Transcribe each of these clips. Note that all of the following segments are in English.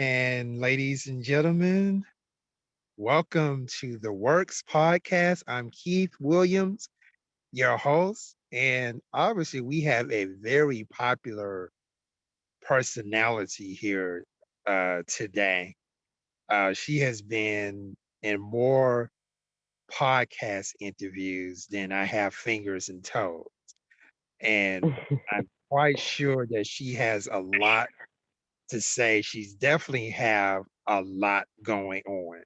And ladies and gentlemen, welcome to the Works Podcast. I'm Keith Williams, your host. And obviously, we have a very popular personality here today. She has been in more podcast interviews than I have fingers and toes. And I'm quite sure that she has a lot to say. She's definitely have a lot going on.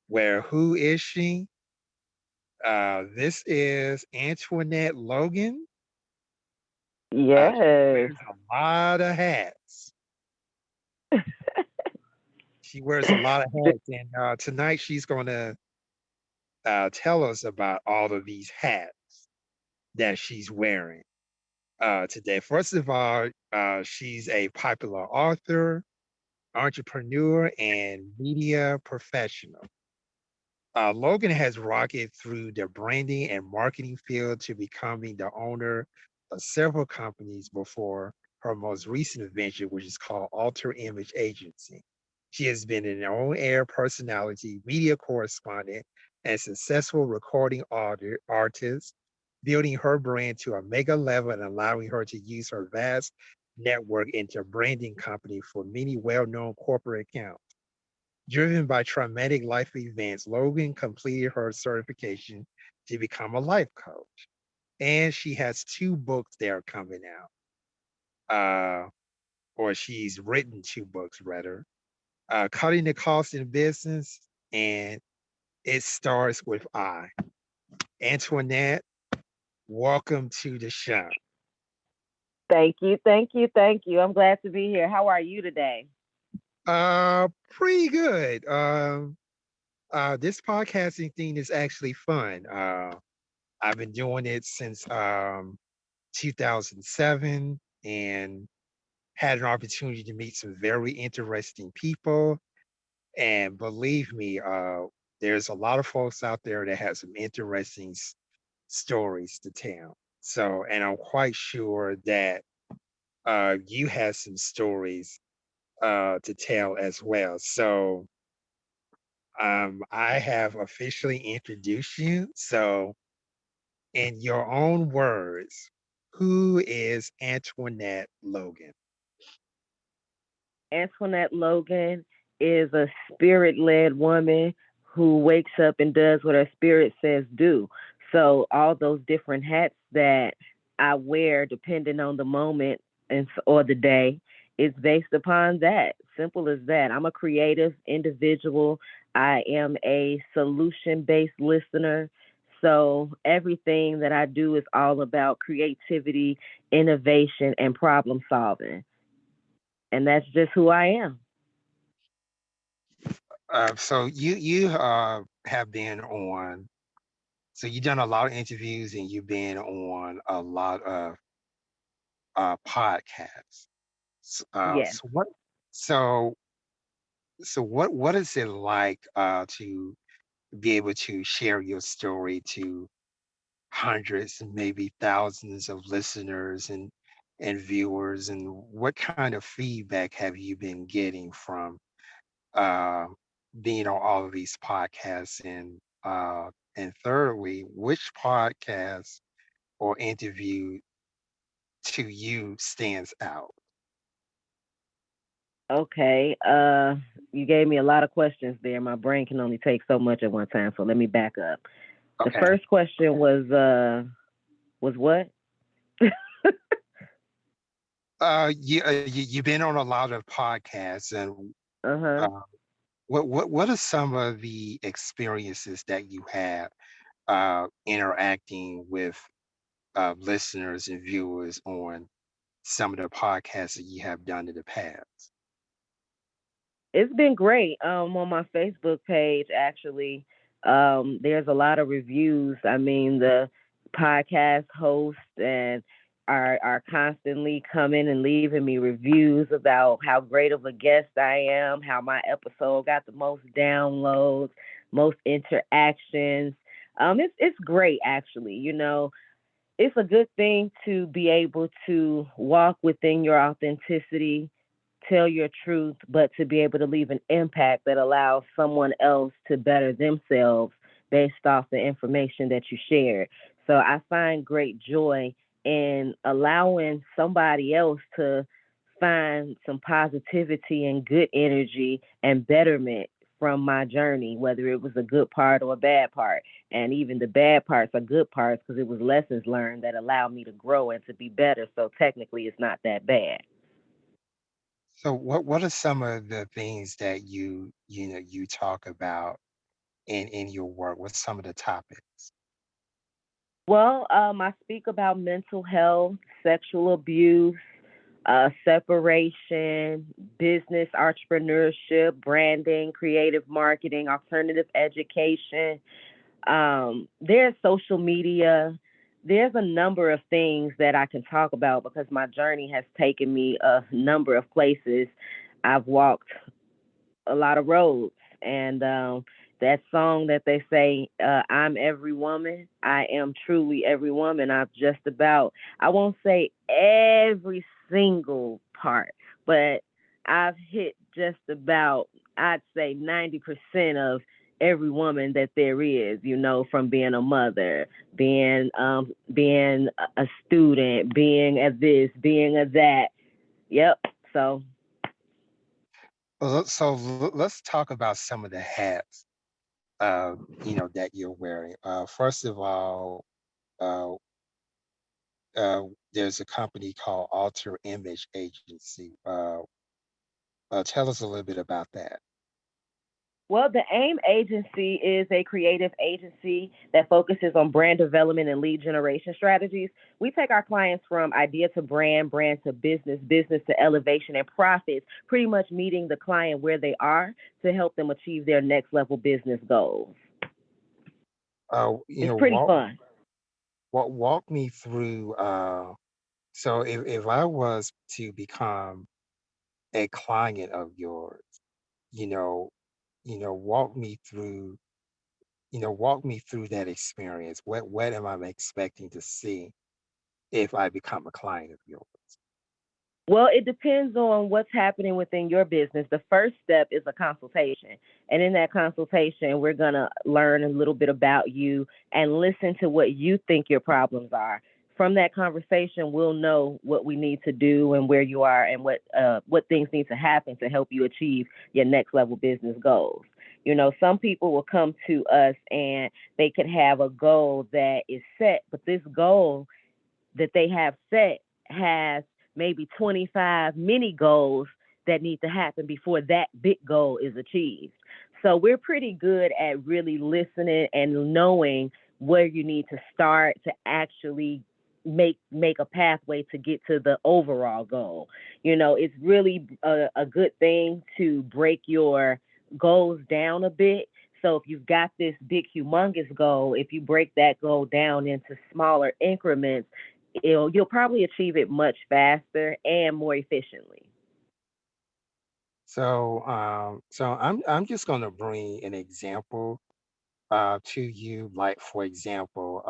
Where who is she? This is Antoinette Logan. She Yes. wears a lot of hats. She wears a lot of hats, and tonight she's going to tell us about all of these hats that she's wearing today. First of all, she's a popular author, entrepreneur, and media professional. Logan has rocketed through the branding and marketing field to becoming the owner of several companies before her most recent venture, which is called Alter Image Agency. She has been an on-air personality, media correspondent, and successful recording artist, building her brand to a mega level and allowing her to use her vast network into branding company for many well-known corporate accounts. Driven by traumatic life events, Logan completed her certification to become a life coach. And she has two books that are coming out, or she's written two books rather. Cutting the Cost in Business, and It Starts with I. Antoinette, welcome to the show. Thank you, thank you, thank you. I'm glad to be here. How are you today? Pretty good. This podcasting thing is actually fun. I've been doing it since 2007 and had an opportunity to meet some very interesting people. And believe me, there's a lot of folks out there that have some interesting stories to tell. So, and I'm quite sure that you have some stories to tell as well. So, I have officially introduced you. So, in your own words, who is Antoinette Logan? Antoinette Logan is a spirit led woman who wakes up and does what her spirit says do. So, all those different hats that I wear, depending on the moment or the day, is based upon that. Simple as that. I'm a creative individual, I am a solution based listener. So, everything that I do is all about creativity, innovation, and problem solving. And that's just who I am. So you have been on. So you've done a lot of interviews and you've been on a lot of podcasts. Yes. So what? So what is it like to be able to share your story to hundreds and maybe thousands of listeners and viewers, and what kind of feedback have you been getting from uh, being on all of these podcasts, and thirdly, which podcast or interview to you stands out? Okay. You gave me a lot of questions there. My brain can only take so much at one time, so let me back up. The Okay. first question was what? You've been on a lot of podcasts, and Uh-huh. uh, what are some of the experiences that you had interacting with listeners and viewers on some of the podcasts that you have done in the past? It's been great. On my Facebook page, actually, there's a lot of reviews. I mean, the podcast hosts and are constantly coming and leaving me reviews about how great of a guest I am, how my episode got the most downloads, most interactions. It's great actually. It's a good thing to be able to walk within your authenticity tell your truth, but to be able to leave an impact that allows someone else to better themselves based off the information that you shared. So I find great joy in allowing somebody else to find some positivity and good energy and betterment from my journey, whether it was a good part or a bad part. And even the bad parts are good parts because it was lessons learned that allowed me to grow and to be better. So technically, it's not that bad. So what are some of the things that you talk about in your work? What's some of the topics? Well, I speak about mental health, sexual abuse, separation, business, entrepreneurship, branding, creative marketing, alternative education. There's social media. There's a number of things that I can talk about because my journey has taken me a number of places. I've walked a lot of roads. And that song that they say, I'm every woman, I am truly every woman. I've just about, I won't say every single part, but I've hit just about, I'd say 90% of every woman that there is, from being a mother, being a student, being a this, being a that. Yep. So Let's talk about some of the hats that you're wearing. First of all, uh, there's a company called Alter Image Agency. Tell us a little bit about that. Well, the AIM agency is a creative agency that focuses on brand development and lead generation strategies. We take our clients from idea to brand, brand to business, business to elevation and profits, pretty much meeting the client where they are to help them achieve their next level business goals. It's pretty Walk fun. walk me through. So if I was to become a client of yours, you know, walk me through. Walk me through that experience. What am I expecting to see if I become a client of yours? Well, it depends on what's happening within your business. The first step is a consultation. And in that consultation, we're going to learn a little bit about you and listen to what you think your problems are. From that conversation, we'll know what we need to do and where you are and what things need to happen to help you achieve your next level business goals. Some people will come to us and they could have a goal that is set, but this goal that they have set has maybe 25 mini goals that need to happen before that big goal is achieved. So we're pretty good at really listening and knowing where you need to start to actually make a pathway to get to the overall goal. It's really a good thing to break your goals down a bit. So if you've got this big humongous goal, if you break that goal down into smaller increments, you'll probably achieve it much faster and more efficiently. So I'm just going to bring an example to you. Like for example,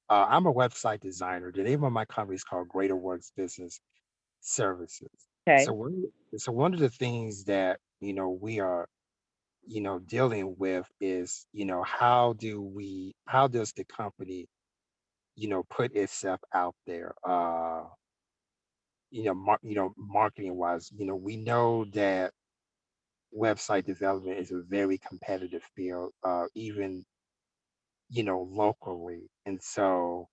I'm a website designer. The name of my company is called Greater Works Business Services. So Okay. one of the things that we are dealing with is how does the company put itself out there, marketing wise. We know that website development is a very competitive field, even locally. And so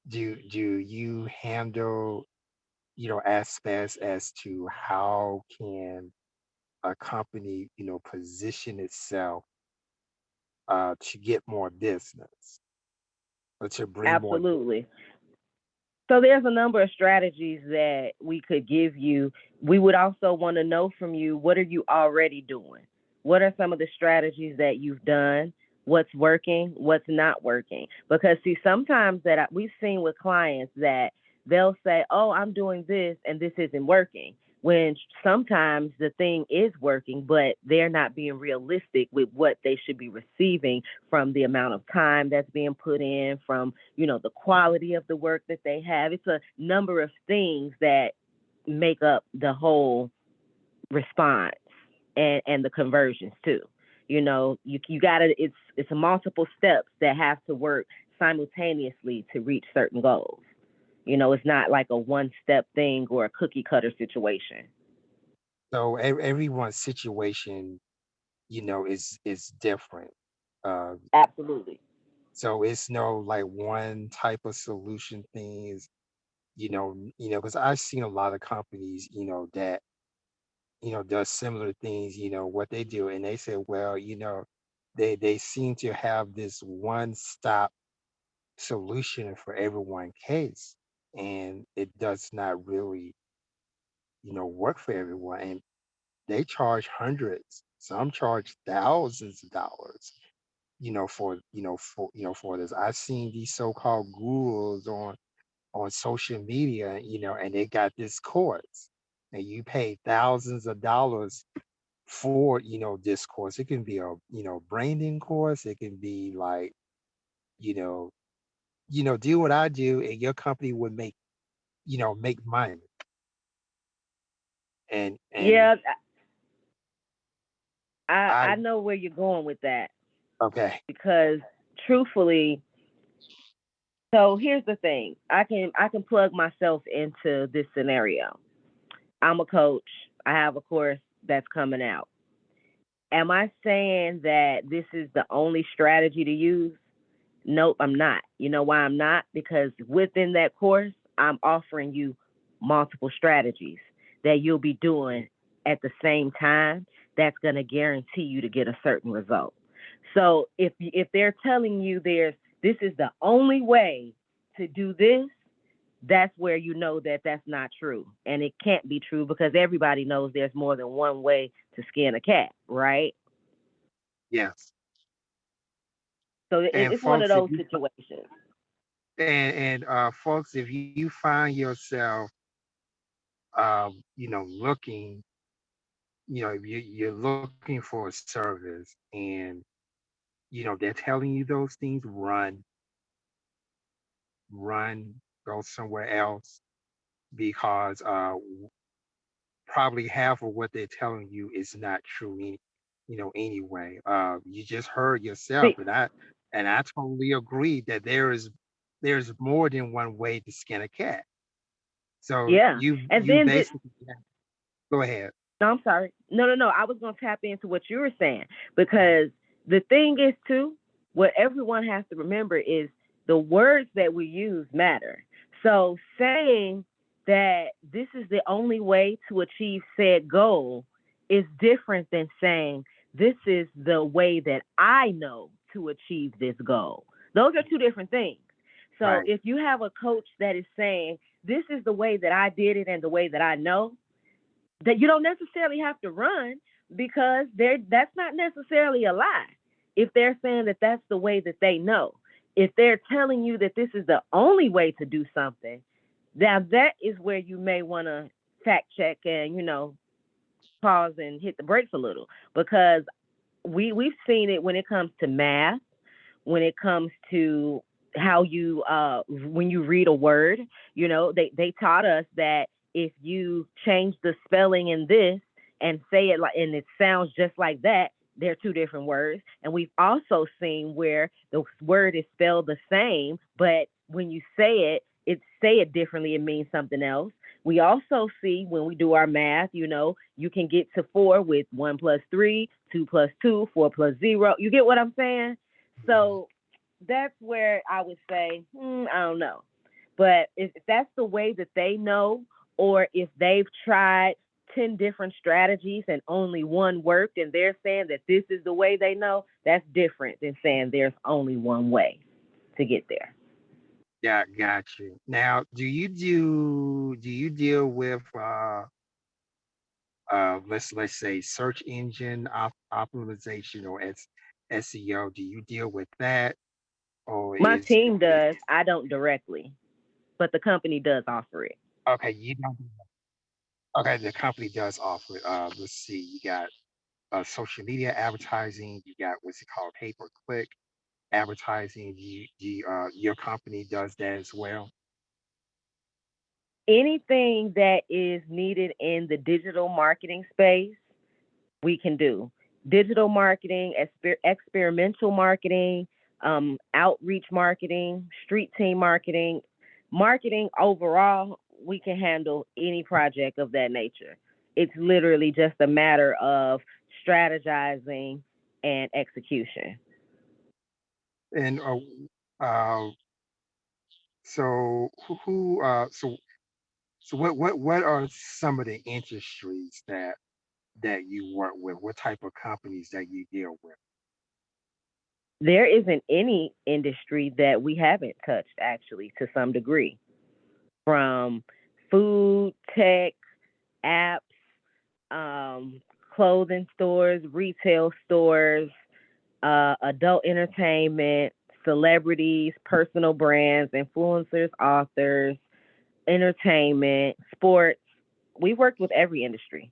do you handle aspects as to how can a company position itself to get more business or to bring more. Absolutely. So there's a number of strategies that we could give you. We would also want to know from you, what are you already doing? What are some of the strategies that you've done? What's working? What's not working? Because see, sometimes we've seen with clients that they'll say, "Oh, I'm doing this and this isn't working." When sometimes the thing is working, but they're not being realistic with what they should be receiving from the amount of time that's being put in, from the quality of the work that they have. It's a number of things that make up the whole response and the conversions too. You gotta it's a multiple steps that have to work simultaneously to reach certain goals. It's not like a one step thing or a cookie cutter situation. So everyone's situation, is different. Uh, Absolutely. so it's no like one type of solution things, because I've seen a lot of companies, that does similar things. What they do, and they say, well, they seem to have this one stop solution for everyone case, and it does not really, work for everyone. And they charge hundreds, some charge thousands of dollars, for this. I've seen these so-called gurus on social media, and they got this course, and you pay thousands of dollars for, this course. It can be a, branding course. It can be like, you know, do what I do, and your company would make money. And Yeah, I I know where you're going with that okay. because truthfully, so here's the thing. I can plug myself into this scenario. I'm a coach. I have a course that's coming out. Am I saying that this is the only strategy to use? Nope, I'm not. You know why I'm not? Because within that course, I'm offering you multiple strategies that you'll be doing at the same time that's going to guarantee you to get a certain result. So if they're telling you this is the only way to do this, that's where you know that that's not true. And it can't be true because everybody knows there's more than one way to skin a cat, right? Yes. So And it's one of folks, if those you situations. and folks, if you find yourself, looking, if you're looking for a service, and they're telling you those things, run, go somewhere else, because probably half of what they're telling you is not true, anyway. You just heard yourself, See, and I totally agree that there's more than one way to skin a cat. So yeah. And you then basically go ahead. no, I'm sorry. No, no, no. I was going to tap into what you were saying because the thing is, too, what everyone has to remember is the words that we use matter. So saying that this is the only way to achieve said goal is different than saying this is the way that I know to achieve this goal. Those are two different things. So Right. if you have a coach that is saying, this is the way that I did it and the way that I know, that you don't necessarily have to run because that's not necessarily a lie. If they're saying that that's the way that they know, if they're telling you that this is the only way to do something, now that is where you may want to fact check and pause and hit the brakes a little because we've seen it when it comes to math, when it comes to how you when you read a word, they taught us that if you change the spelling in this and say it like and it sounds just like that, they're two different words. And we've also seen where the word is spelled the same, but when you say it differently, it means something else. We also see when we do our math, you can get to four with one plus three, two plus two, four plus zero. You get what I'm saying? Mhm. So that's where I would say, I don't know. But if that's the way that they know, or if they've tried 10 different strategies and only one worked and they're saying that this is the way they know, that's different than saying there's only one way to get there. Yeah, got you. Now, do you deal with let's say search engine optimization, or SEO? Do you deal with that, or My team is does, I don't directly, but the company does offer it. okay? You don't. Okay, the company does offer it. Let's see. You got social media advertising. You got what's it called, pay per click advertising. Your company does that as well. Anything that is needed in the digital marketing space, we can do. Digital marketing, experimental marketing, outreach marketing, street team marketing, marketing overall, we can handle any project of that nature. It's literally just a matter of strategizing and execution. And uh, so what are some of the industries that you work with? What type of companies that you deal with? There isn't any industry that we haven't touched, actually, to some degree, from food, tech, apps, um, clothing stores, retail stores, adult entertainment, celebrities, personal brands, influencers, authors, entertainment, sports. We've worked with every industry.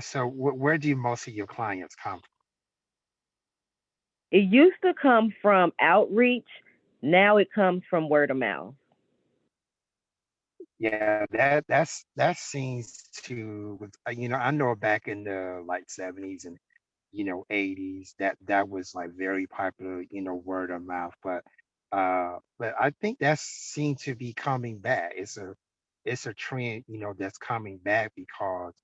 So where do most of your clients come from? It used to come from outreach. Now it comes from word of mouth. Yeah, that seems to I know back in the like 70s and 80s that was like very popular, word of mouth, but I think that seemed to be coming back. It's a trend, that's coming back because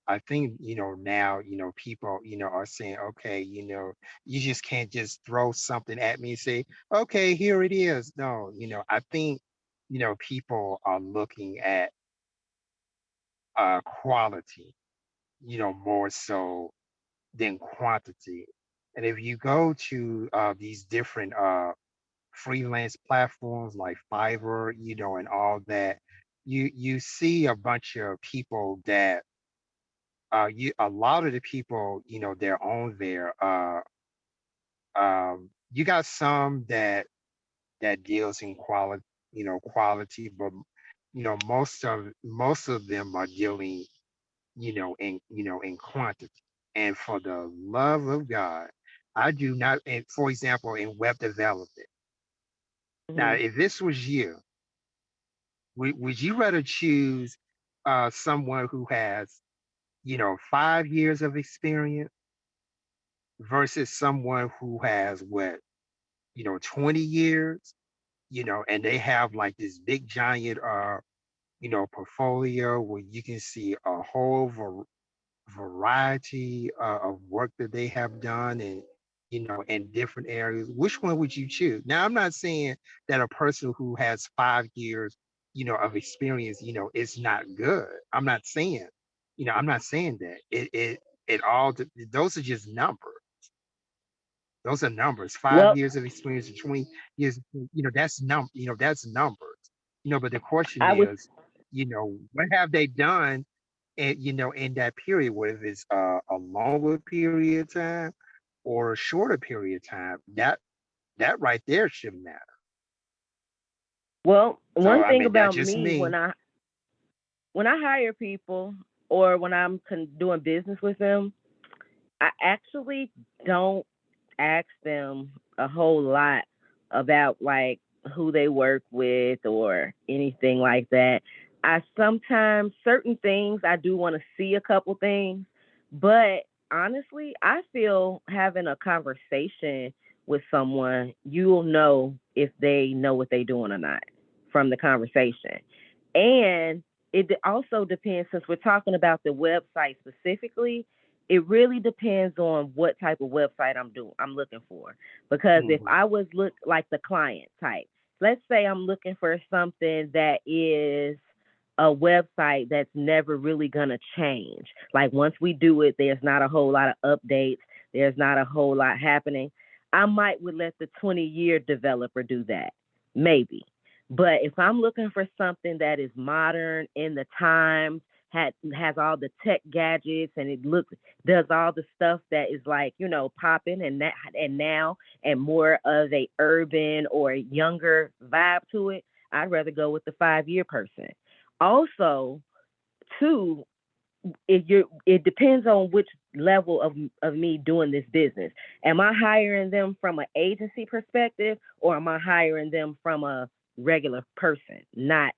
I think, now, people, are saying, okay, you just can't just throw something at me and say, okay, here it is. No, I think, people are looking at quality, more so than quantity. And if you go to these different freelance platforms like Fiverr, and all that, you see a bunch of people that a lot of the people, they're on there. You got some that deals in quality, but most of them are dealing, in quantity. And for the love of God, I do not. And for example, in web development, now Hmm. if this was you, would you rather choose someone who has 5 years of experience versus someone who has what 20 years, and they have like this big giant portfolio where you can see a whole variety of work that they have done, and in different areas. Which one would you choose? Now, I'm not saying that a person who has 5 years of experience is not good. I'm not saying that it all, those are just numbers. Those are numbers. five Well, years of experience and 20 years, that's numbers. But the question I was is, what have they done, and in that period, whether it's a longer period of time or a shorter period of time, that right there should matter. well. So One I thing mean, that's about just me me. when I hire people or when I'm doing business with them, I actually don't ask them a whole lot about like who they work with or anything like that. I sometimes certain things I do want to see a couple things, but honestly, I feel having a conversation with someone, you'll know if they know what they're doing or not from the conversation. And it also depends, since we're talking about the website specifically, it really depends on what type of website I'm looking for. Because if Hmm. I was look like the client type, let's say I'm looking for something that is a website that's never really gonna change. Like once we do it, there's not a whole lot of updates, there's not a whole lot happening. I might would let the 20-year developer do that. Maybe. But if I'm looking for something that is modern in the times, has all the tech gadgets and it looks does all the stuff that is like popping and now and more of a urban or younger vibe to it, I'd rather go with the 5 year person. Also, too, it depends on which level of me doing this business. Am I hiring them from an agency perspective or am I hiring them from a regular person, not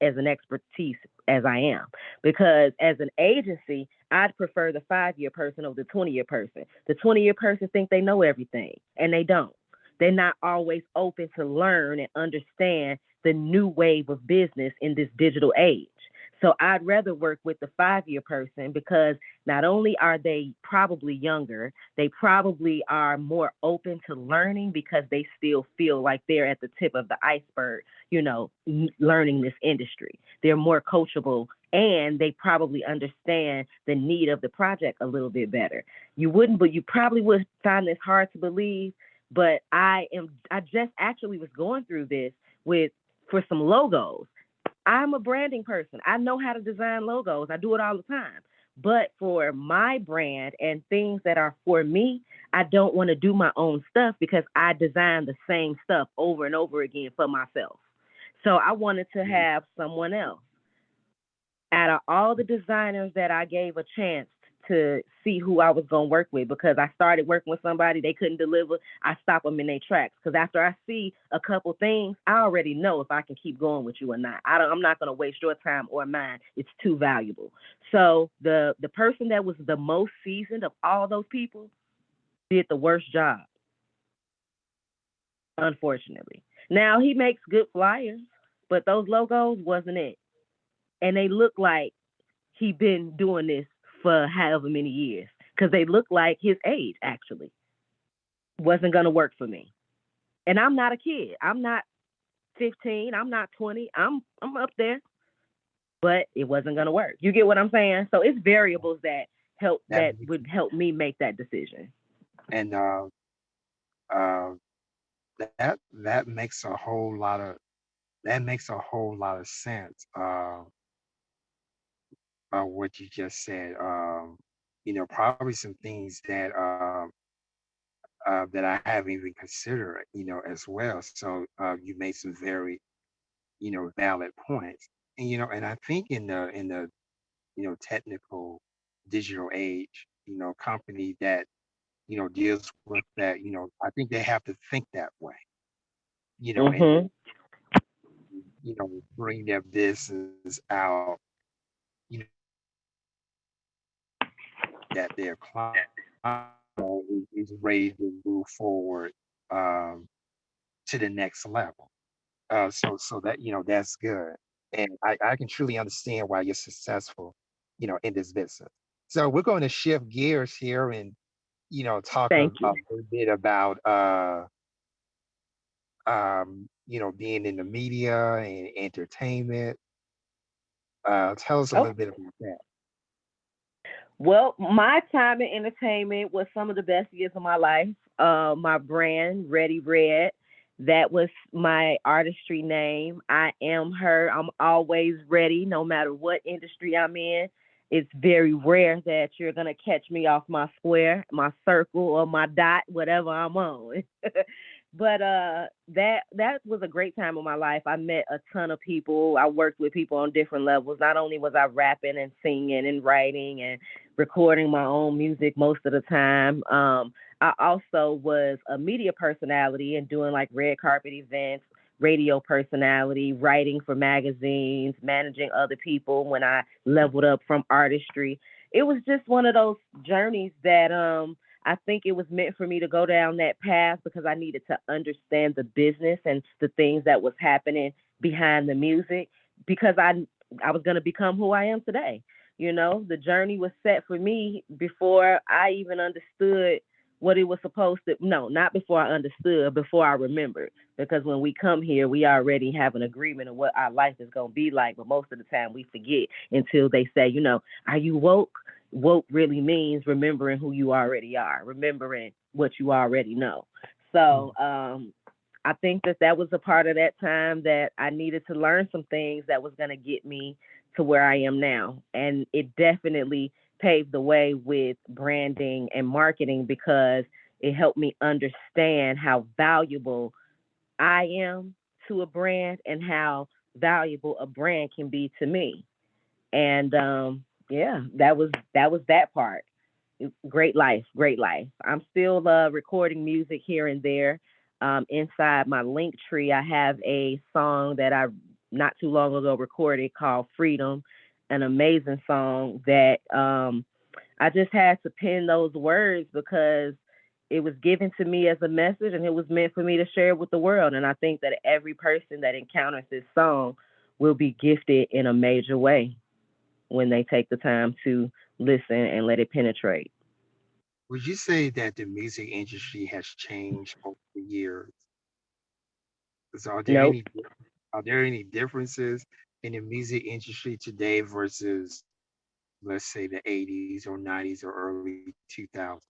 as an expertise as I am. Because as an agency, I'd prefer the 5 year person over the 20-year person. The 20-year person think they know everything, and they don't. They're not always open to learn and understand the new wave of business in this digital age. So I'd rather work with the 5 year person because not only are they probably younger, they probably are more open to learning because they still feel like they're at the tip of the iceberg, learning this industry. They're more coachable and they probably understand the need of the project a little bit better. But you probably would find this hard to believe, but I just actually was going through this with for some logos. I'm a branding person. I know how to design logos. I do it all the time. But for my brand and things that are for me, I don't want to do my own stuff because I design the same stuff over and over again for myself. So I wanted to have someone else. Out of all the designers that I gave a chance to see who I was going to work with, because I started working with somebody, they couldn't deliver, I stop them in their tracks. Because after I see a couple things, I already know if I can keep going with you or not. I'm not going to waste your time or mine. It's too valuable. So the person that was the most seasoned of all those people did the worst job, unfortunately. Now he makes good flyers, but those logos wasn't it. And they look like he been doing this for however many years because they look like his age actually. Wasn't gonna work for me. And I'm not a kid. I'm not 15. I'm not 20. I'm up there, but it wasn't gonna work. You get what I'm saying? So it's variables That that makes would help me make that decision. and uh that makes a whole lot of sense. What you just said. Probably some things that I haven't even considered, as well. So you made some very, valid points. And I think in the technical digital age, company that deals with that, I think they have to think that way, and Mhm. bring their business out, that their client is ready to move forward, um, to the next level. So that that's good, and I can truly understand why you're successful, in this business. So we're going to shift gears here and talk Thank a you. little bit about being in the media and entertainment. Tell us a little bit Okay. about that. Well, my time in entertainment was some of the best years of my life. My brand, Ready Red, that was my artistry name. I am her. I'm always ready, no matter what industry I'm in. It's very rare that you're gonna catch me off my square, my circle, or my dot, whatever I'm on. But that was a great time of my life. I met a ton of people. I worked with people on different levels. Not only was I rapping and singing and writing and recording my own music most of the time. I also was a media personality and doing like red carpet events, radio personality, writing for magazines, managing other people when I leveled up from artistry. It was just one of those journeys that I think it was meant for me to go down that path because I needed to understand the business and the things that was happening behind the music because I was going to become who I am today. The journey was set for me before I even understood what it was supposed to. No, not before I understood, before I remembered. Because when we come here, we already have an agreement of what our life is going to be like. But most of the time, we forget until they say, are you woke? Woke really means remembering who you already are, remembering what you already know. So I think that was a part of that time that I needed to learn some things that was going to get me to where I am now. And it definitely paved the way with branding and marketing because it helped me understand how valuable I am to a brand and how valuable a brand can be to me. And yeah, that was that part. Great life, great life. I'm still recording music here and there. Inside my link tree, I have a song that I not too long ago recorded called Freedom, an amazing song that I just had to pen those words because it was given to me as a message and it was meant for me to share with the world. And I think that every person that encounters this song will be gifted in a major way when they take the time to listen and let it penetrate. Would you say that the music industry has changed over the years? So Nope. are there any differences in the music industry today versus, let's say, the 80s or 90s or early 2000s?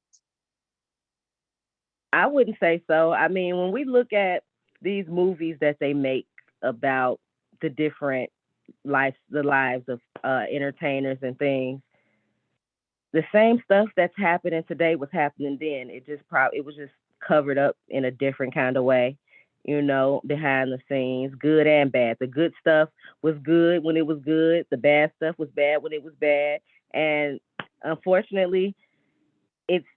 I wouldn't say so. I mean, when we look at these movies that they make about the different the lives of entertainers and things, the same stuff that's happening today was happening then. It was just covered up in a different kind of way, behind the scenes, good and bad. The good stuff was good when it was good. The bad stuff was bad when it was bad. And unfortunately,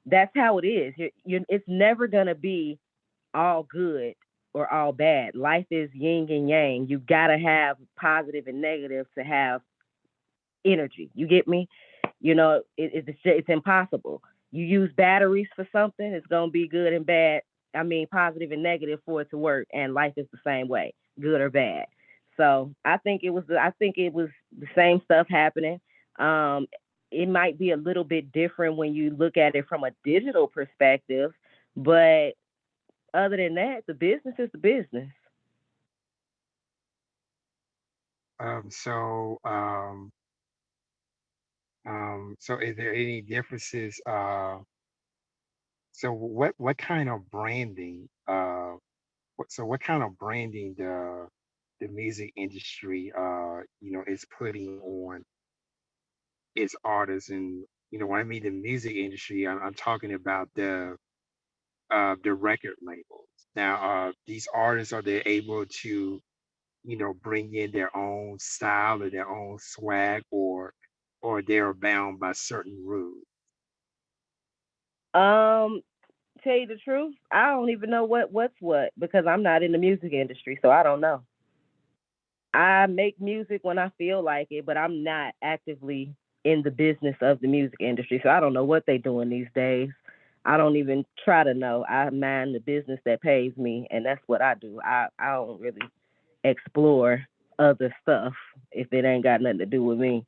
that's how it is. It's never gonna be all good or all bad. Life is yin and yang. You gotta have positive and negative to have energy. You get me? It's impossible. You use batteries for something, it's gonna be good and bad. I mean, positive and negative for it to work. And life is the same way, good or bad. So I think it was the same stuff happening. Um, it might be a little bit different when you look at it from a digital perspective, but other than that, the business is the business. So, so is there any differences? So what kind of branding? What kind of branding the music industry, is putting on its artists? And when I mean the music industry, I'm talking about the record labels. Now, these artists, are they able to bring in their own style or their own swag, or they're bound by certain rules? Um, Tell you the truth, I don't even know what's what because I'm not in the music industry, so I don't know. I make music when I feel like it, but I'm not actively in the business of the music industry, so I don't know what they're doing these days. I don't even try to know. I mind the business that pays me, and that's what I do. I don't really explore other stuff if it ain't got nothing to do with me.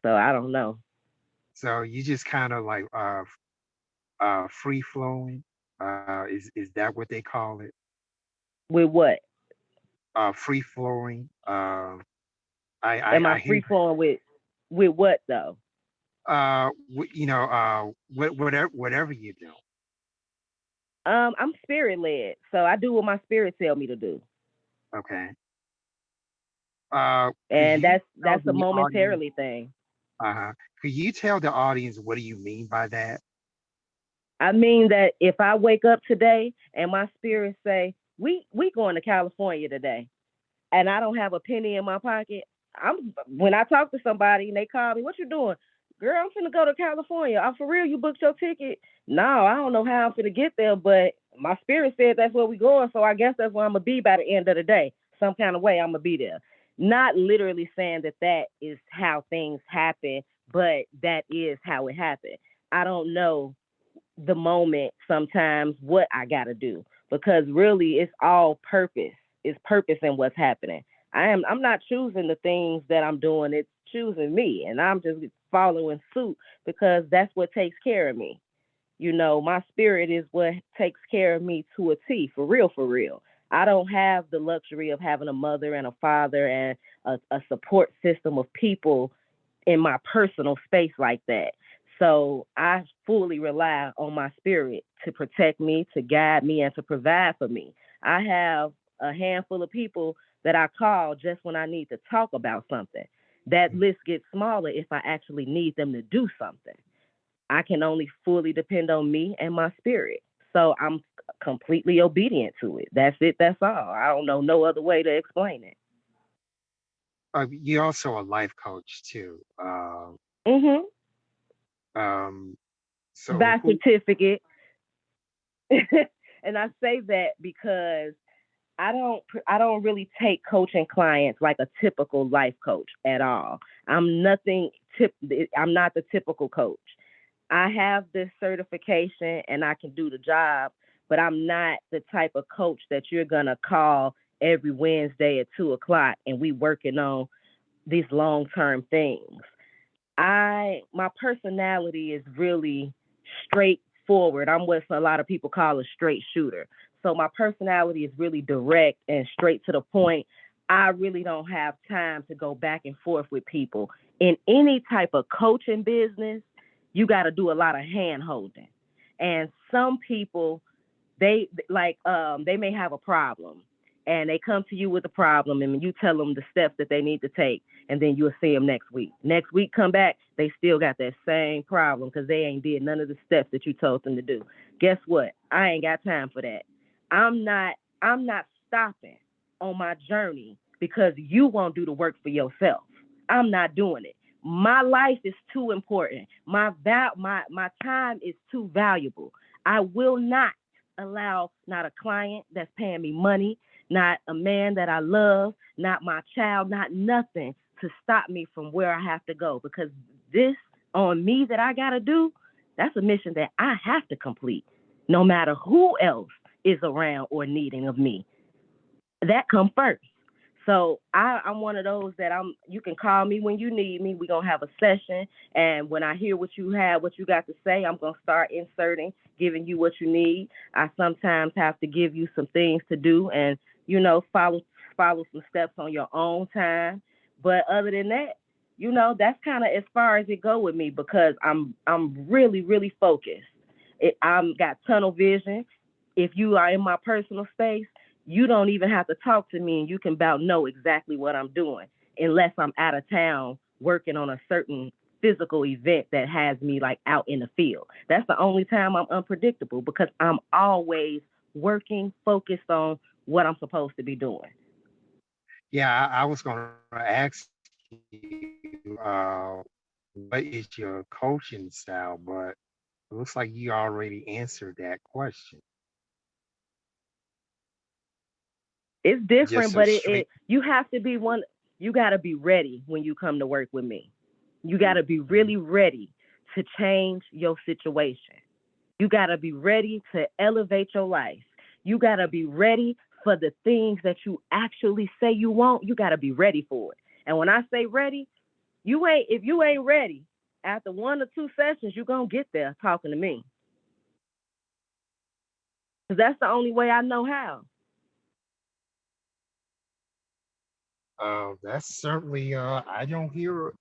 So I don't know. So you just kind of like free flowing. Is that what they call it? With what? Free flowing. Am I I hear free flowing with what though? whatever you do. I'm spirit led, so I do what my spirit tell me to do, Okay. Could and you tell that's a the audience? momentarily thing. Uh-huh. Could you tell the audience what do you mean by that? I mean that if I wake up today and my spirit say we going to California today, and I don't have a penny in my pocket, I'm when I talk to somebody and they call me, what you doing? Girl, I'm finna go to California. I'm for real. You booked your ticket? No, I don't know how I'm finna get there, but my spirit said that's where we going, so I guess that's where I'm gonna be by the end of the day. Some kind of way I'm gonna be there. Not literally saying that that is how things happen, but that is how it happened. I don't know the moment sometimes what I gotta do because really it's all purpose. It's purpose in what's happening. I'm not choosing the things that I'm doing. It's choosing me, and I'm just following suit because that's what takes care of me. My spirit is what takes care of me to a T, for real, for real. I don't have the luxury of having a mother and a father and a support system of people in my personal space like that. So I fully rely on my spirit to protect me, to guide me, and to provide for me. I have a handful of people that I call just when I need to talk about something. That list gets smaller if I actually need them to do something. I can only fully depend on me and my spirit. So I'm completely obedient to it. That's it. That's all. I don't know no other way to explain it. You're also a life coach too. Mhm. Um, so By who? certificate. And I say that because I don't really take coaching clients like a typical life coach at all. I'm nothing tip I'm not the typical coach. I have this certification and I can do the job, but I'm not the type of coach that you're gonna call every Wednesday at 2 o'clock and we working on these long term things. My personality is really straightforward. I'm what a lot of people call a straight shooter. So my personality is really direct and straight to the point. I really don't have time to go back and forth with people. In any type of coaching business, you got to do a lot of hand holding. And some people, they may have a problem and they come to you with a problem and you tell them the steps that they need to take, and then you'll see them next week come back, they still got that same problem because they ain't did none of the steps that you told them to do. Guess what? I ain't got time for that. I'm not stopping on my journey because you won't do the work for yourself. I'm not doing it. My life is too important. My time is too valuable. I will not allow not a client that's paying me money, not a man that I love, not my child, not nothing to stop me from where I have to go, because this on me that I got to do, that's a mission that I have to complete no matter who else is around or needing of me. That come first. So I'm one of those that you can call me when you need me. We're gonna have a session, and when I hear what you got to say, I'm gonna start inserting, giving you what you need. I sometimes have to give you some things to do and, follow some steps on your own time. But other than that, that's kind of as far as it go with me, because I'm really, really focused. I'm got tunnel vision. If you are in my personal space, you don't even have to talk to me and you can about know exactly what I'm doing, unless I'm out of town working on a certain physical event that has me like out in the field. That's the only time I'm unpredictable, because I'm always working, focused on what I'm supposed to be doing. Yeah, I was going to ask you, what is your coaching style, but it looks like you already answered that question. It's Just different, a but it straight. you have to be one. You got to be ready when you come to work with me. You got to be Mhm. really ready to change your situation. You got to be ready to elevate your life. You got to be ready for the things that you actually say you want. You got to be ready for it. And when I say ready, if you ain't ready, after 1 or 2 sessions, you're going to get there talking to me. Because that's the only way I know how. That's certainly. I don't hear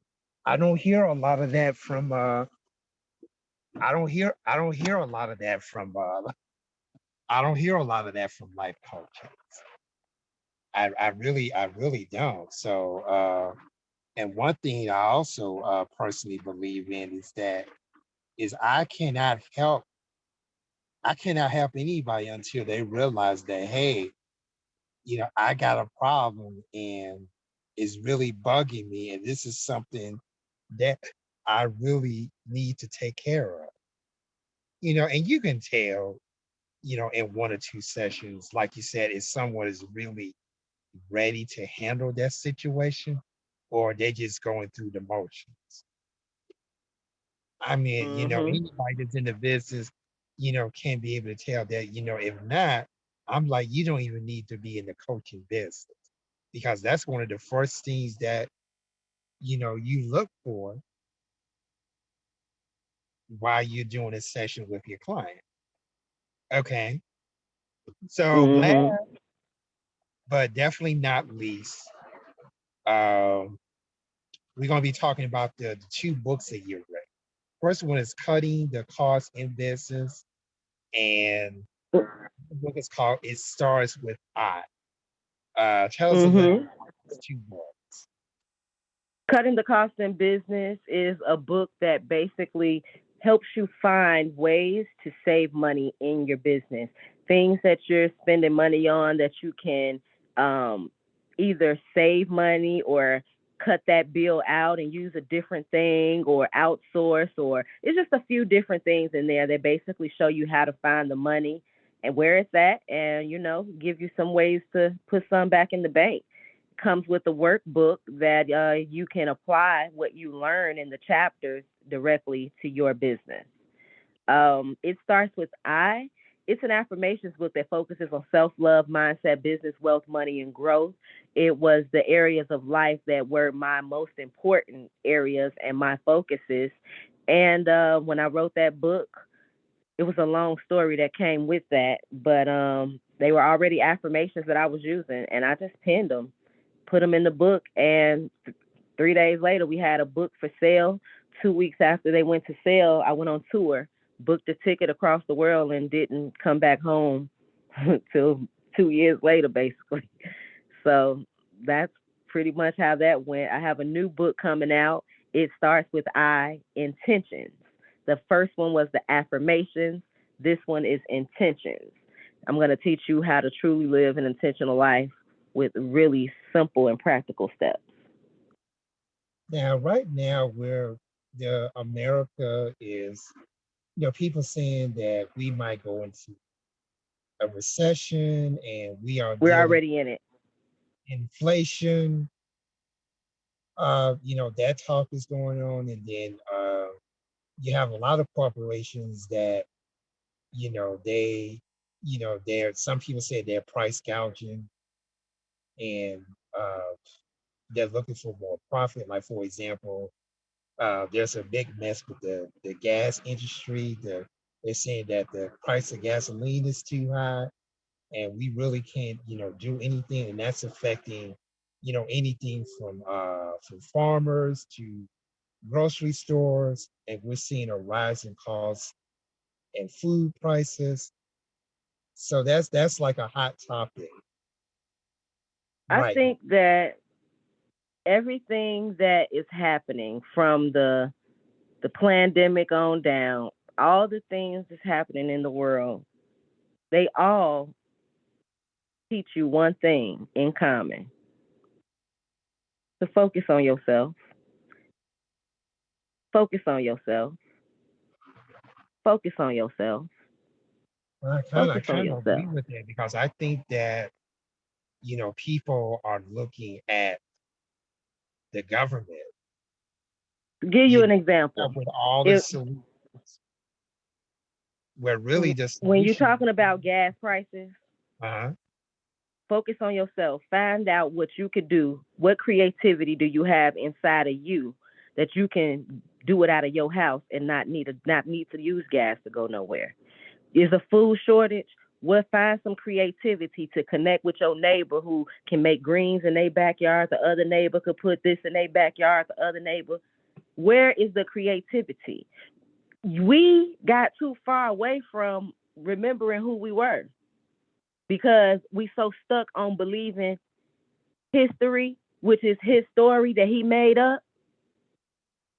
a lot of that from. I don't hear a lot of that from. I don't hear a lot of that from life coaching. I really don't. So, and one thing I also personally believe in is that is I cannot help anybody until they realize that, hey, I got a problem and it's really bugging me, and this is something that I really need to take care of. And you can tell, in 1 or 2 sessions, like you said, if someone is really ready to handle that situation, or they're just going through the motions. I mean, Mhm. anybody that's in the business, can be able to tell that, if not, I'm like, you don't even need to be in the coaching business, because that's one of the first things that, you look for while you're doing a session with your client. Okay. So last Mhm. but definitely not least, um, we're going to be talking about the 2 books that you read. First one is Cutting the Cost in Business, and the book is called It Starts with I. Tell us a little Mhm. about these 2 books. Cutting the Cost in Business is a book that basically helps you find ways to save money in your business. Things that you're spending money on that you can um, either save money or cut that bill out and use a different thing, or outsource, or it's just a few different things in there that basically show you how to find the money and where it's at, and give you some ways to put some back in the bank. Comes with a workbook that you can apply what you learn in the chapters directly to your business. It starts with I. It's an affirmations book that focuses on self love, mindset, business, wealth, money, and growth. It was the areas of life that were my most important areas and my focuses. And when I wrote that book, it was a long story that came with that, but they were already affirmations that I was using, and I just pinned them, put them in the book, and 3 days later, we had a book for sale. 2 weeks after they went to sale, I went on tour, booked a ticket across the world, and didn't come back home till 2 years later, basically. So that's pretty much how that went. I have a new book coming out. It starts with I, intentions. The first one was the affirmations. This one is intentions. I'm going to teach you how to truly live an intentional life with really simple and practical steps. Now, right now, where the America is, people saying that we might go into a recession and we are We're dealing already in it. with inflation. That talk is going on, and then you have a lot of corporations that, they, they're some people say they're price gouging, and uh, they're looking for more profit. Like for example, there's a big mess with the gas industry. They're saying that the price of gasoline is too high, and we really can't, do anything, and that's affecting, anything from farmers to grocery stores, and we're seeing a rise in costs and food prices. So that's like a hot topic I right think that everything that is happening from the pandemic on down, all the things that's happening in the world, they all teach you one thing in common: to focus on yourself, focus on yourself, focus on yourself, now. I kind of I focus on kind of agree yourself. with that because I think that people are looking at the government, To give you you an know, example, up with all the if solutions, where really the when you're solution. talking about gas prices, uh focus on yourself. Find out what you could do. What creativity do you have inside of you that you can do it out of your house and not need to use gas to go nowhere? Is a food shortage? Well, find some creativity to connect with your neighbor who can make greens in their backyard. The other neighbor could put this in their backyard. The other neighbor. Where is the creativity? We got too far away from remembering who we were because we so stuck on believing history, which is his story that he made up.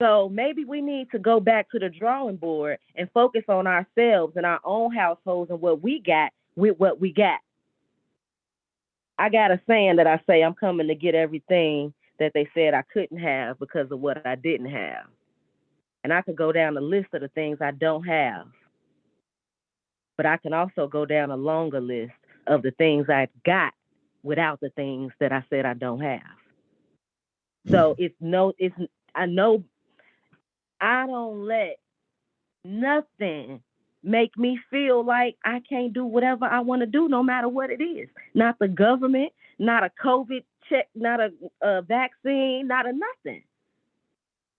So maybe we need to go back to the drawing board and focus on ourselves and our own households and what we got with what we got. I got a saying that I say: I'm coming to get everything that they said I couldn't have because of what I didn't have. And I could go down the list of the things I don't have, but I can also go down a longer list of the things I got without the things that I said I don't have. So it's I know I don't let nothing make me feel like I can't do whatever I want to do, no matter what it is. Not the government, not a COVID check, not a vaccine, not a nothing.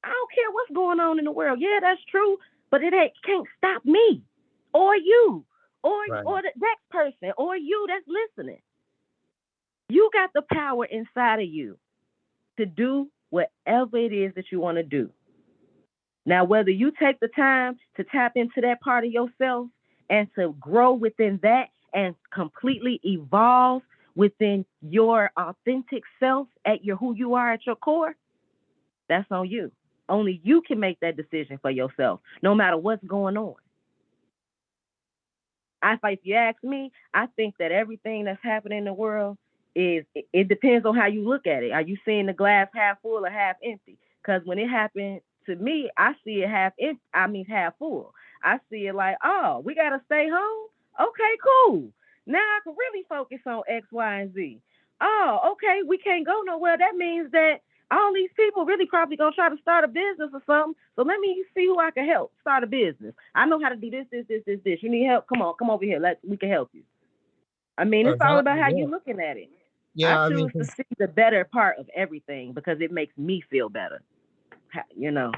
I don't care what's going on in the world. Yeah, that's true, but can't stop me or you right. or the next person or you that's listening. You got the power inside of you to do whatever it is that you want to do. Now, whether you take the time to tap into that part of yourself and to grow within that and completely evolve within your authentic self at your who you are at your core, that's on you. Only you can make that decision for yourself, no matter what's going on. If you ask me, I think that everything that's happening in the world it depends on how you look at it. Are you seeing the glass half full or half empty? Because when it happened to me, I see it half empty. I mean half full. I see it like, oh, we gotta stay home. Okay, cool. Now I can really focus on X, Y, and Z. Oh, okay, we can't go nowhere. That means that all these people really probably gonna try to start a business or something. So let me see who I can help start a business. I know how to do this. You need help? Come on, come over here. We can help you. I mean, it's all about Exactly, how yeah. you're looking at it. I Yeah, I mean, choose to 'cause see the better part of everything because it makes me feel better. You know.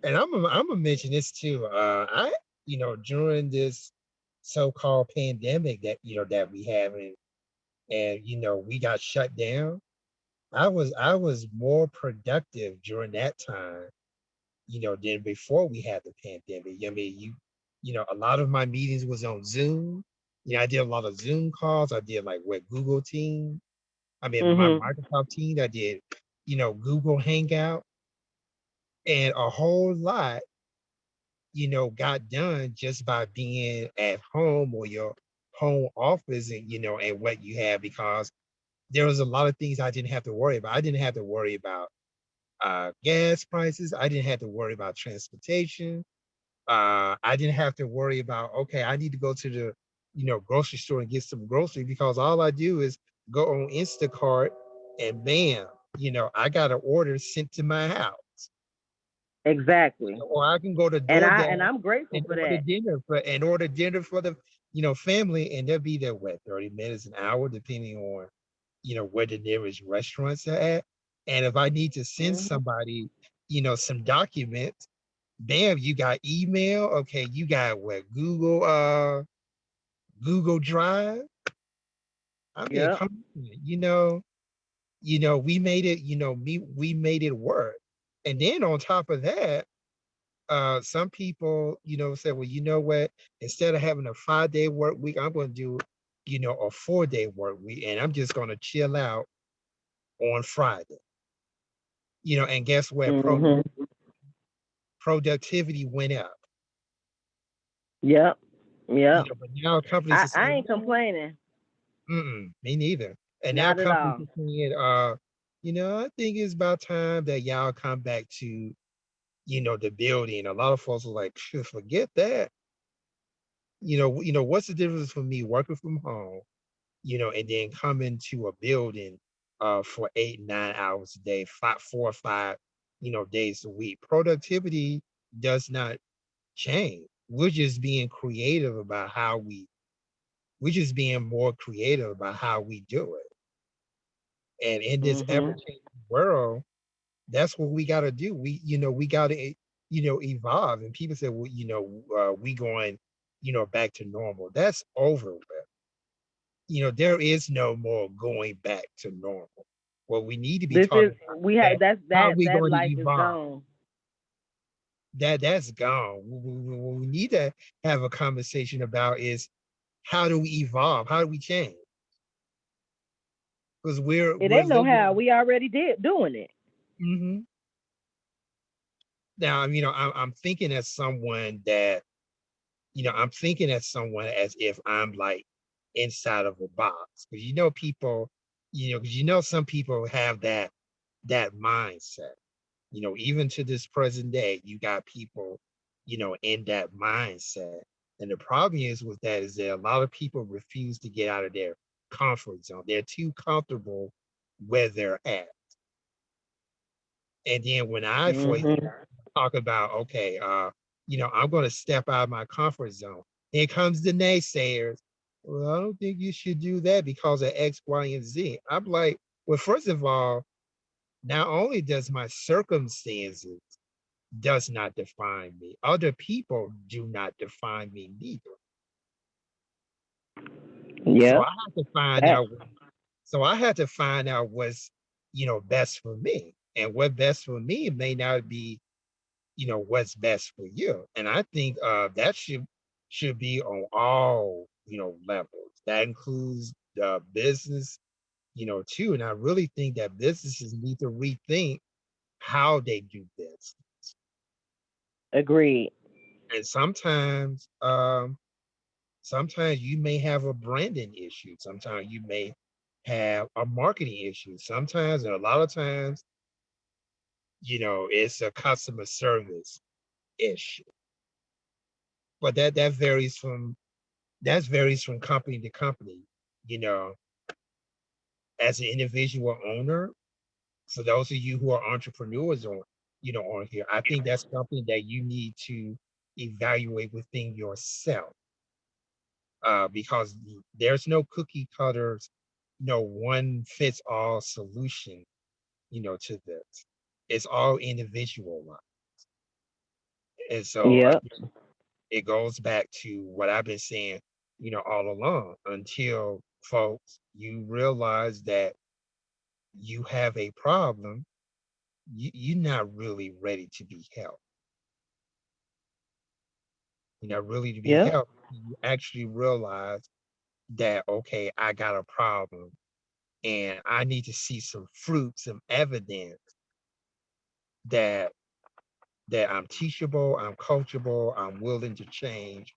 and Imma mention this too, during this so-called pandemic that, that we having and, we got shut down, I was more productive during that time, than before we had the pandemic. I mean, a lot of my meetings was on Zoom. I did a lot of Zoom calls. I did like with Google Team. I mean, my Mhm. Microsoft Team. I did, Google Hangout, and a whole lot, got done just by being at home or your home office and, and what you have because there was a lot of things I didn't have to worry about. I didn't have to worry about gas prices. I didn't have to worry about transportation. I didn't have to worry about, okay, I need to go to the, grocery store and get some grocery because all I do is go on Instacart and bam, I got an order sent to my house. Exactly. Or I can go to And DoorDash I'm grateful and for order that. dinner for the, family, and they'll be there, what, 30 minutes, an hour, depending on, where the nearest restaurants are at. And if I need to send Mhm. somebody, some documents, bam, you got email. Okay, you got what, Google Drive. I mean, Yep. come on, we made it, we made it work. And then on top of that, some people, say, well, you know what, instead of having a 5-day work week, I'm going to do, a 4-day work week, and I'm just going to chill out on Friday. And guess what? Mhm. Productivity went up. Yep. Yep. But now companies I are I saying, ain't complaining. Me neither. And now Not at companies all. are saying, I think it's about time that y'all come back to, the building. A lot of folks are like, "Phew, forget that. What's the difference for me working from home, and then coming to a building for 8, 9 hours a day, 4 or 5, days a week. Productivity does not change. We're just being more creative about how we do it. And in this Mhm. ever-changing world, that's what we got to do. We got to, evolve. And people say, well, we going, back to normal. That's over with. There is no more going back to normal. What we need to be This is talking about we is have that that's how that we that going to life is evolve. gone. That's gone. What we need to have a conversation about is how do we evolve? How do we change? Because we're It we're ain't no how. living. We already did doing it. Mhm. Now, I'm thinking as someone that, I'm thinking as someone as if I'm like inside of a box. Because people, because some people have that mindset. Even to this present day, you got people, in that mindset. And the problem is with that is that a lot of people refuse to get out of their comfort zone. They're too comfortable where they're at. And then when I, for example, Mhm. talk about, okay, I'm going to step out of my comfort zone. Here comes the naysayers. Well, I don't think you should do that because of X, Y, and Z. I'm like, well, first of all, not only does my circumstances does not define me, other people do not define me neither. So Yep. I have to find That. out. So I had to find out what's, best for me, and what best for me may not be, what's best for you. And I think that should be on all, levels. That includes the business, too. And I really think that businesses need to rethink how they do this. Agreed. And sometimes you may have a branding issue. Sometimes you may have a marketing issue. Sometimes, and a lot of times, it's a customer service issue. But that varies from that varies from company to company. You know, as an individual owner, for those of you who are entrepreneurs on, on here, I think that's something that you need to evaluate within yourself, because there's no cookie cutters, no one fits all solution, to this. It's all individual. And so Yep. it goes back to what I've been saying, all along, until folks, you realize that you have a problem, you're not really ready to be helped. You're not really to be Yep. helped. You actually realize that, okay, I got a problem and I need to see some fruit, some evidence that I'm teachable, I'm coachable, I'm willing to change,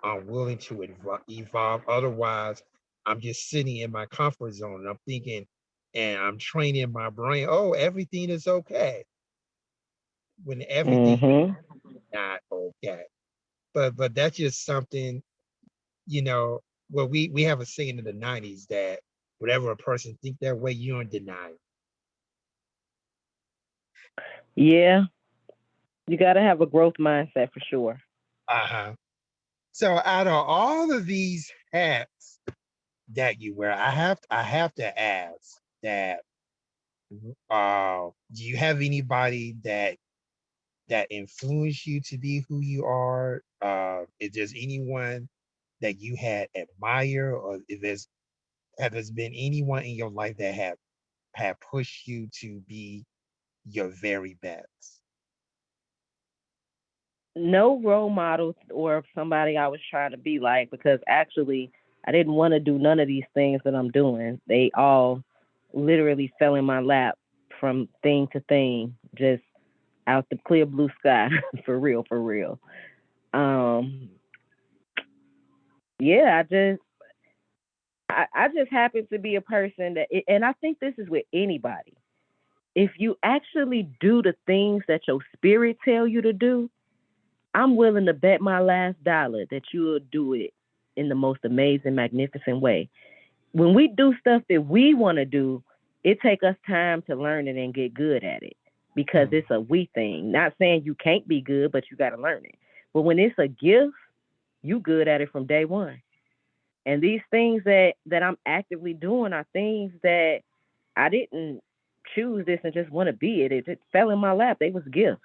I'm willing to evolve. Otherwise, I'm just sitting in my comfort zone and I'm thinking, and I'm training my brain, oh, everything is okay, when everything Mhm. is not okay. But that's just something, you know, well, we have a saying in the 90s that whatever a person think that way, you're in denial. Yeah. You got to have a growth mindset for sure. Uh-huh. So out of all of these hats that you wear, I have to ask that, do you have anybody that influenced you to be who you are? If there's anyone that you had admire, or if there's have there's been anyone in your life that have pushed you to be your very best? No role model or somebody I was trying to be like, because actually I didn't want to do none of these things that I'm doing. They all literally fell in my lap from thing to thing, just out the clear blue sky. For real, for real. Um, yeah, I just happen to be a person that, and I think this is with anybody. If you actually do the things that your spirit tell you to do, I'm willing to bet my last dollar that you will do it in the most amazing, magnificent way. When we do stuff that we want to do, it take us time to learn it and get good at it, because Mm. it's a we thing. Not saying you can't be good, but you got to learn it. But when it's a gift, you good at it from day one. And these things that I'm actively doing are things that I didn't choose this and just want to be it. It just fell in my lap. They was gifts.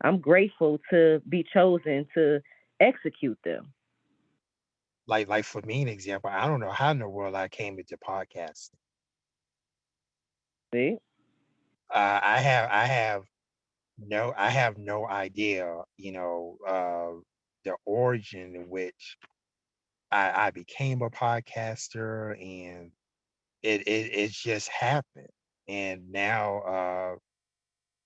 I'm grateful to be chosen to execute them. Like for me, an example, I don't know how in the world I came into podcasting. See? I have no idea, the origin in which I became a podcaster, and it just happened. And now,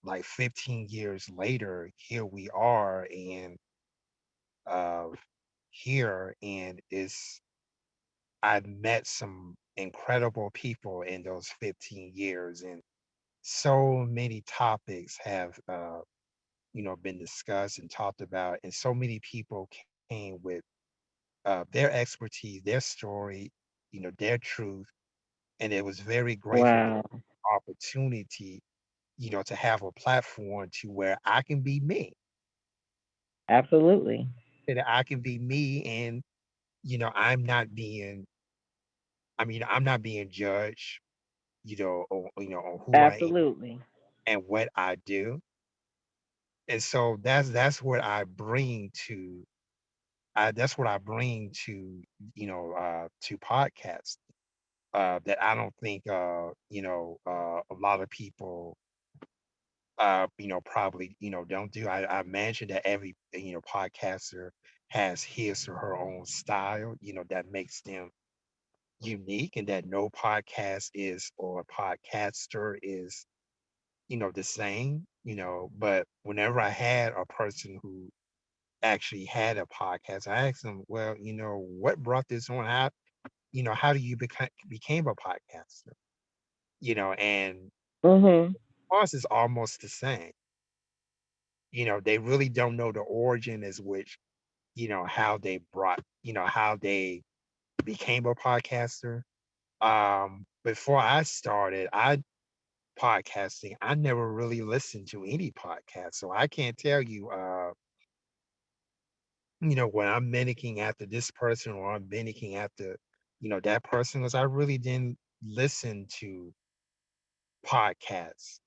like 15 years later, here we are, and uh here, and it's I've met some incredible people in those 15 years, and so many topics have been discussed and talked about, and so many people came with their expertise, their story, their truth, and it was very grateful for Wow. the opportunity, to have a platform to where I can be me, Absolutely. and I can be me, and I'm not being, I'm not being judged, on who I am Absolutely. and what I do. And so that's what I bring to that's what I bring to podcasts, that I don't think a lot of people probably don't do. I imagine that every podcaster has his or her own style, that makes them unique, and that no podcast is, or podcaster is, the same, but whenever I had a person who actually had a podcast, I asked them, well, what brought this on? How do you became a podcaster? And Mhm. ours is almost the same. They really don't know the origin as which, how they brought, how they became a podcaster. Before I started, I podcasting, I never really listened to any podcast. So I can't tell you when I'm mimicking after this person or I'm mimicking after, that person, because I really didn't listen to podcasts,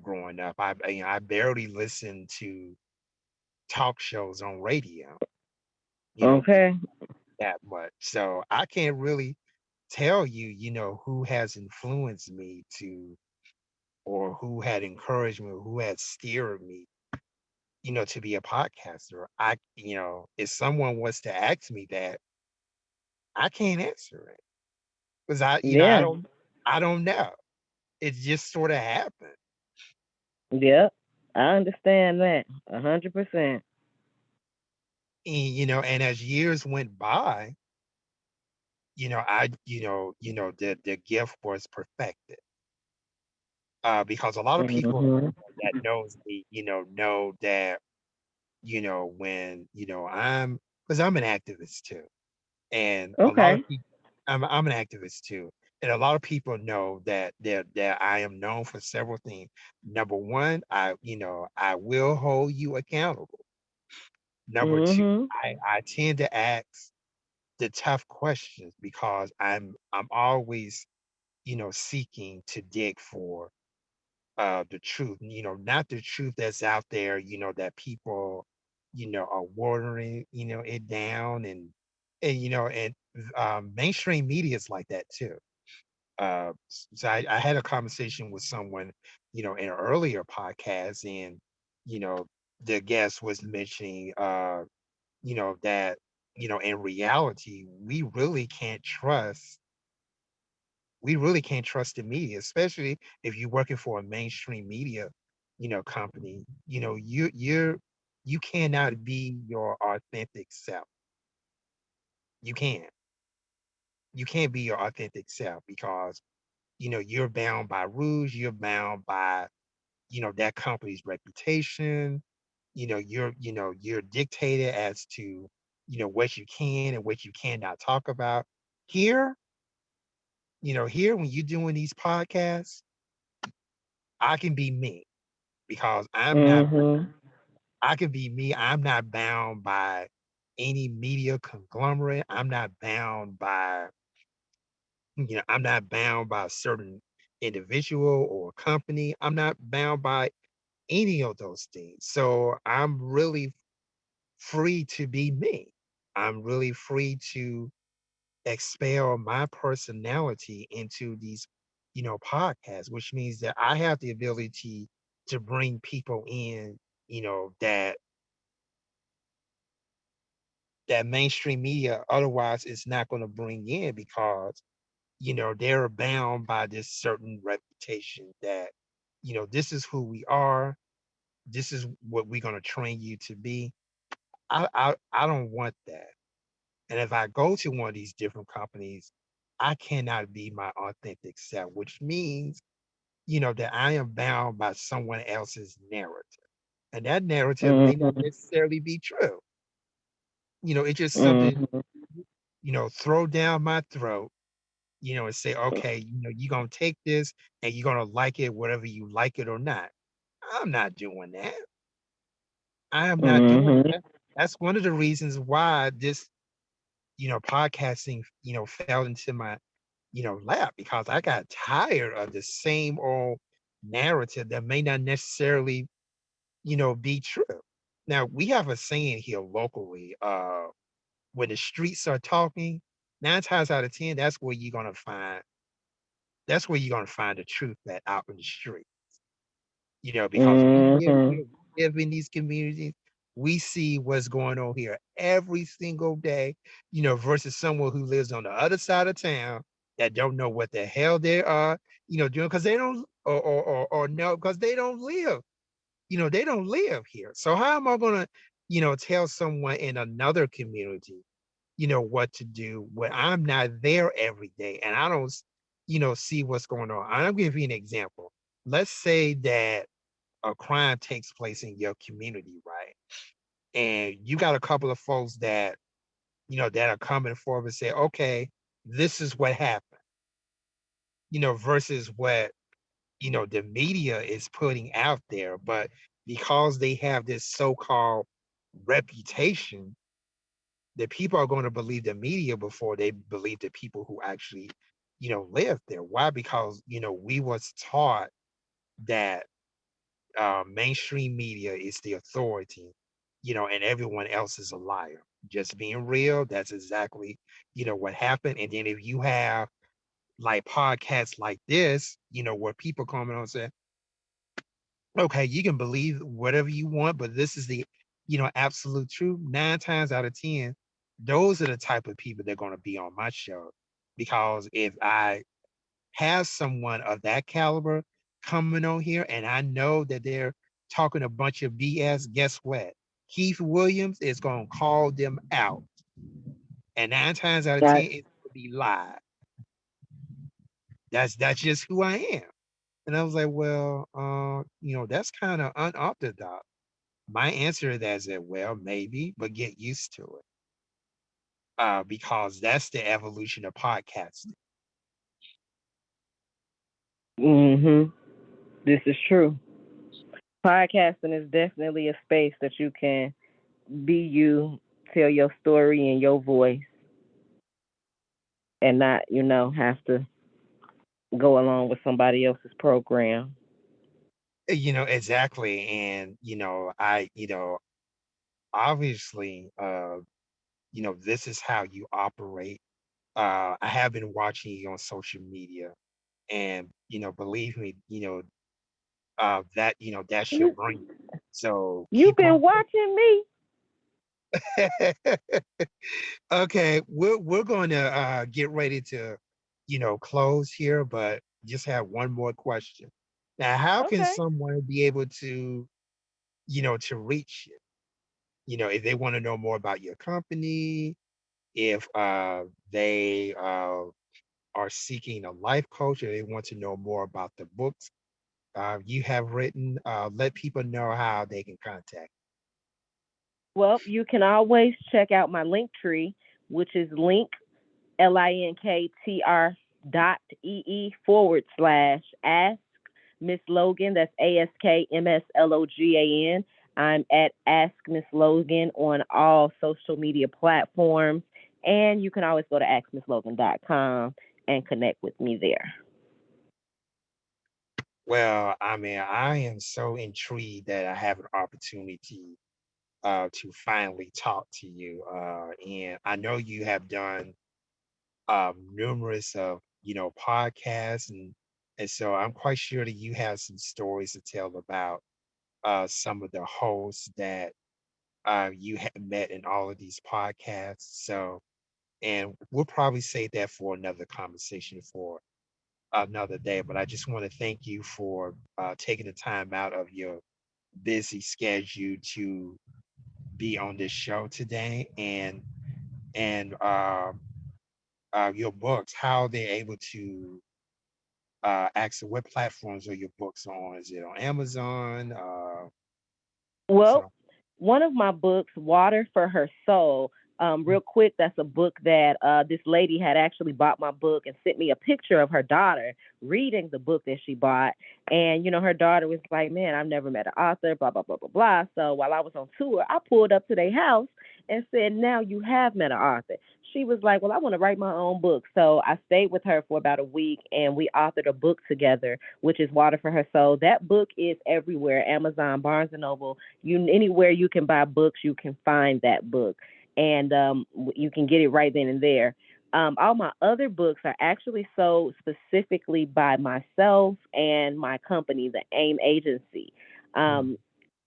growing up. I barely listened to talk shows on radio, be Okay. that much. So I can't really tell you, who has influenced me to, or who had encouraged me, or who had steered me, to be a podcaster. If someone was to ask me that, I can't answer it because Yeah. I don't know. It just sort of happened. Yep. I understand that 100%. And as years went by, the gift was perfected. Because a lot of people Mhm. that knows me, know that, when, because I'm an activist too. And a lot of Okay. people, I'm an activist too. And a lot of people know that I am known for several things. Number one, I will hold you accountable. Number two, Mhm. I tend to ask the tough questions because I'm always, seeking to dig for the truth, not the truth that's out there, that people, are watering, it down and mainstream media is like that too. So I had a conversation with someone, in an earlier podcast, and you know, the guest was mentioning that, in reality, we really can't trust the media, especially if you're working for a mainstream media, company. You cannot be your authentic self. You can't. You can't be your authentic self because you're bound by rules. You're bound by that company's reputation. You're dictated as to what you can and what you cannot talk about. Here, here when you're doing these podcasts, I can be me because Mhm. I can be me. I'm not bound by any media conglomerate. I'm not bound by a certain individual or company. I'm not bound by any of those things. So I'm really free to be me. I'm really free to expel my personality into these, podcasts, which means that I have the ability to bring people in, that mainstream media otherwise is not going to bring in because, they're bound by this certain reputation that, this is who we are. This is what we're going to train you to be. I don't want that. And if I go to one of these different companies, I cannot be my authentic self, which means, that I am bound by someone else's narrative. And that narrative may not Mhm. necessarily be true. It's just something, Mhm. throw down my throat, and say, okay, you're going to take this and you're going to like it, whatever you like it or not. I'm not doing that. I am not doing Mhm. that. That's one of the reasons why this, podcasting, fell into my, lap because I got tired of the same old narrative that may not necessarily, be true. Now we have a saying here locally, when the streets are talking, 9 times out of 10, that's where you're gonna find the truth that out in the street. Because we live Mhm. here, we live in these communities, we see what's going on here every single day, versus someone who lives on the other side of town that don't know what the hell they are, doing because they don't or no, because they don't live here. So how am I gonna, tell someone in another community, what to do when I'm not there every day and I don't, see what's going on. I'll give you an example. Let's say that a crime takes place in your community, right? And you got a couple of folks that, that are coming forward and say, okay, this is what happened, versus what, the media is putting out there. But because they have this so-called reputation, the people are going to believe the media before they believe the people who actually, live there. Why? Because, we was taught that mainstream media is the authority, and everyone else is a liar. Just being real, that's exactly, what happened. And then if you have like podcasts like this, where people come on and say, okay, you can believe whatever you want, but this is the, absolute truth. 9 times out of 10, those are the type of people that are going to be on my show. Because if I have someone of that caliber coming on here and I know that they're talking a bunch of BS, guess what? Keith Williams is going to call them out. And 9 times out of 10, That it's going to be live. That's just who I am. And I was like, well, that's kind of unorthodox. My answer to that is that, well, maybe, but get used to it. Because that's the evolution of podcasting. this is true. Podcasting is definitely a space that you can be you, tell your story in your voice, and not, have to go along with somebody else's program. Exactly. And, obviously, this is how you operate. I have been watching you on social media, and, believe me, that, that's your You brain. So you've keep been on. watching me. Okay, we're going to get ready to, close here, but just have one more question. Now, how can Okay. someone be able to, to reach you? If they want to know more about your company, if they are seeking a life coach, or they want to know more about the books you have written, let people know how they can contact. Well, you can always check out my link tree, which is linktr.ee ask Miss Logan. That's AskMsLogan. I'm at Ask Miss Logan on all social media platforms. And you can always go to askmisslogan.com and connect with me there. Well, I mean, I am so intrigued that I have an opportunity to finally talk to you. And I know you have done numerous of, podcasts, and so I'm quite sure that you have some stories to tell about some of the hosts that you have met in all of these podcasts. So, and we'll probably save that for another conversation for another day. But I just want to thank you for taking the time out of your busy schedule to be on this show today, and your books, how they're able to access. What platforms are your books on? Is it on Amazon? Well, So one of my books, Water for Her Soul, real quick, that's a book that this lady had actually bought my book and sent me a picture of her daughter reading the book that she bought. And, her daughter was like, man, I've never met an author, blah, blah, blah, blah, blah. So while I was on tour, I pulled up to their house and said, now you have met an author. She was like, well, I want to write my own book. So I stayed with her for about a week and we authored a book together, which is Water for Her Soul. That book is everywhere: Amazon, Barnes and Noble, anywhere you can buy books, you can find that book, and you can get it right then and there. All my other books are actually sold specifically by myself and my company, the AIM Agency. mm, Um,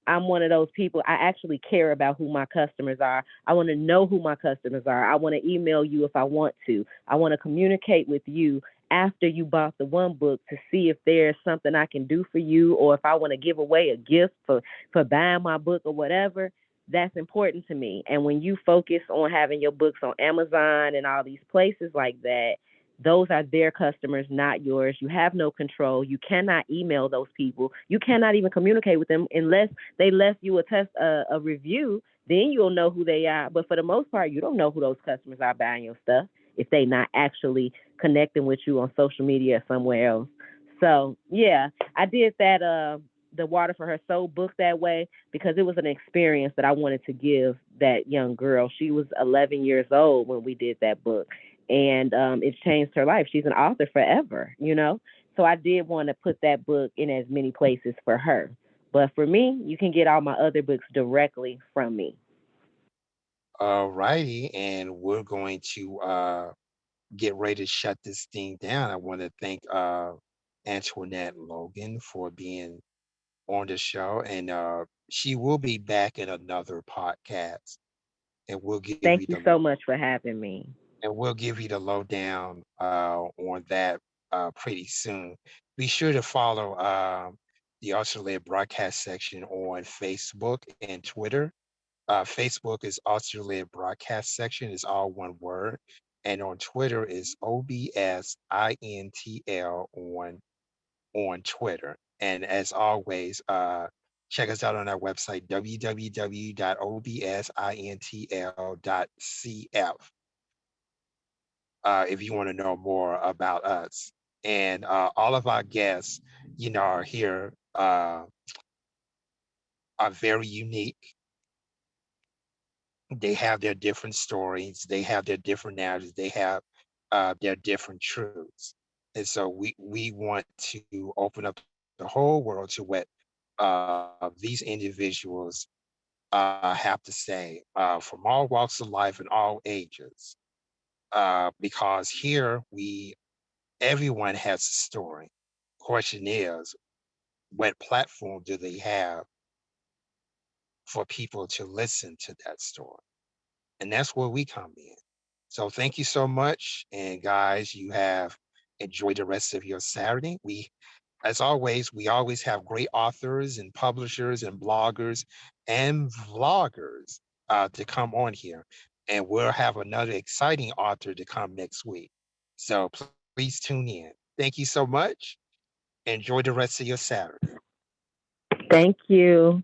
I'm one of those people. I actually care about who my customers are. I want to know who my customers are. I want to email you if I want to. I want to communicate with you after you bought the one book to see if there's something I can do for you, or if I want to give away a gift for buying my book or whatever. That's important to me. And when you focus on having your books on Amazon and all these places like that, Those are their customers, not yours. You have no control. You cannot email those people. You cannot even communicate with them unless they left you a review. Then you'll know who they are. But for the most part, you don't know who those customers are buying your stuff if they not actually connecting with you on social media or somewhere else. So yeah, I did that. The Water for Her Soul book that way because it was an experience that I wanted to give that young girl. She was 11 years old when we did that book, and it changed her life. She's an author forever. So I did want to put that book in as many places for her. But for me, you can get all my other books directly from me. All righty, and we're going to get ready to shut this thing down. I want to thank Antoinette Logan for being on the show, and she will be back in another podcast, and Thank you so much for having me. we'll give you the lowdown on that pretty soon. Be sure to follow the Australia Broadcast section on Facebook and Twitter. Facebook is Australia Broadcast section, is all one word. And on Twitter is OBSINTL on Twitter. And as always, check us out on our website, www.obsintl.cf, if you want to know more about us. And all of our guests, are here, are very unique. They have their different stories, they have their different narratives, they have their different truths. And so we want to open up the whole world to what these individuals have to say from all walks of life and all ages. Because here everyone has a story. Question is, what platform do they have for people to listen to that story? And that's where we come in. So thank you so much. And guys, you have enjoyed the rest of your Saturday. As always, we always have great authors and publishers and bloggers and vloggers to come on here. And we'll have another exciting author to come next week. So please tune in. Thank you so much. Enjoy the rest of your Saturday. Thank you.